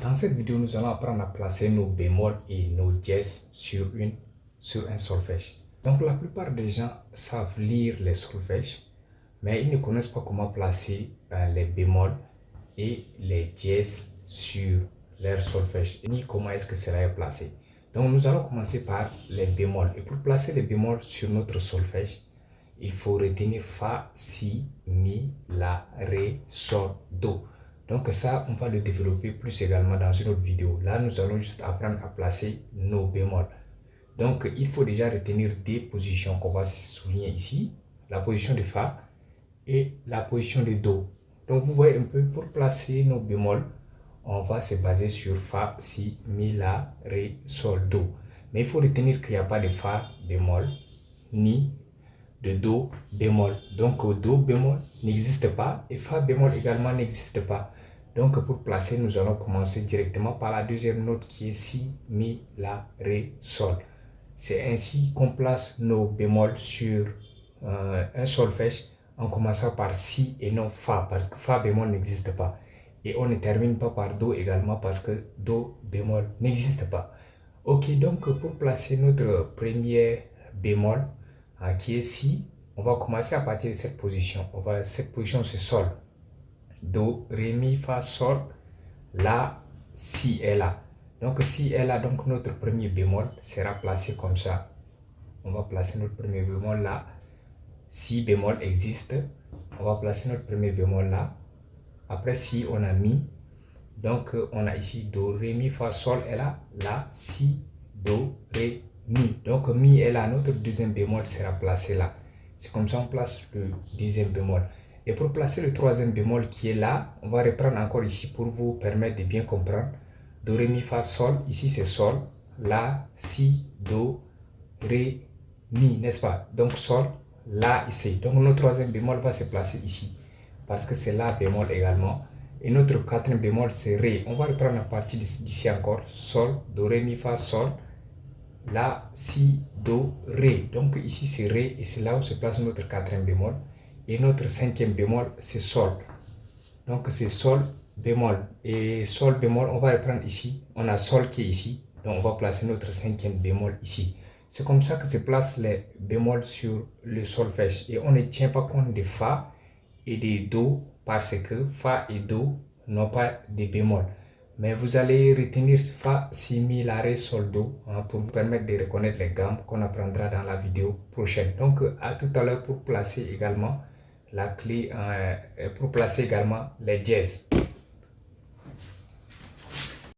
Dans cette vidéo, nous allons apprendre à placer nos bémols et nos dièses sur un solfège. Donc la plupart des gens savent lire les solfèges, mais ils ne connaissent pas comment placer les bémols et les dièses sur leur solfège, ni comment est-ce que cela est placé. Donc nous allons commencer par les bémols. Et pour placer les bémols sur notre solfège, il faut retenir Fa, Si, Mi, La, Ré, Sol, Do. Donc ça, on va le développer plus également dans une autre vidéo. Là, nous allons juste apprendre à placer nos bémols. Donc, il faut déjà retenir des positions qu'on va souligner ici. La position de Fa et la position de Do. Donc, vous voyez un peu, pour placer nos bémols, on va se baser sur Fa, Si, Mi, La, Ré, Sol, Do. Mais il faut retenir qu'il n'y a pas de Fa bémol, ni de Do bémol. Donc, Do bémol n'existe pas et Fa bémol également n'existe pas. Donc, pour placer, nous allons commencer directement par la deuxième note qui est Si, Mi, La, Ré, Sol. C'est ainsi qu'on place nos bémols sur un solfège en commençant par Si et non Fa, parce que Fa bémol n'existe pas. Et on ne termine pas par Do également parce que Do bémol n'existe pas. Ok, donc pour placer notre premier bémol, qui est Si, on va commencer à partir de cette position. Cette position c'est Sol. Do, Ré, Mi, Fa, Sol, La, Si est là. Donc Si est là, donc notre premier bémol sera placé comme ça. On va placer notre premier bémol là. Si bémol existe, on va placer notre premier bémol là. Après Si, on a Mi. Donc on a ici Do, Ré, Mi, Fa, Sol est là. La, Si, Do, Ré, Mi. Donc Mi est là, notre deuxième bémol sera placé là. C'est comme ça on place le deuxième bémol. Et pour placer le troisième bémol qui est là, on va reprendre encore ici pour vous permettre de bien comprendre. Do, Ré, Mi, Fa, Sol, ici c'est Sol, La, Si, Do, Ré, Mi, n'est-ce pas? Donc Sol, La ici. Donc notre troisième bémol va se placer ici, parce que c'est La bémol également. Et notre quatrième bémol c'est Ré. On va reprendre à partir d'ici encore. Sol, Do, Ré, Mi, Fa, Sol, La, Si, Do, Ré. Donc ici c'est Ré et c'est là où se place notre quatrième bémol. Et notre cinquième bémol c'est Sol. Donc c'est Sol bémol. Et Sol bémol, on va reprendre ici. On a Sol qui est ici. Donc on va placer notre cinquième bémol ici. C'est comme ça que se placent les bémols sur le solfège. Et on ne tient pas compte de Fa et de Do parce que Fa et Do n'ont pas de bémol. Mais vous allez retenir Fa, Si, Mi, La, Ré, Sol, Do pour vous permettre de reconnaître les gammes qu'on apprendra dans la vidéo prochaine. Donc à tout à l'heure pour placer également la clé, pour placer également les dièses.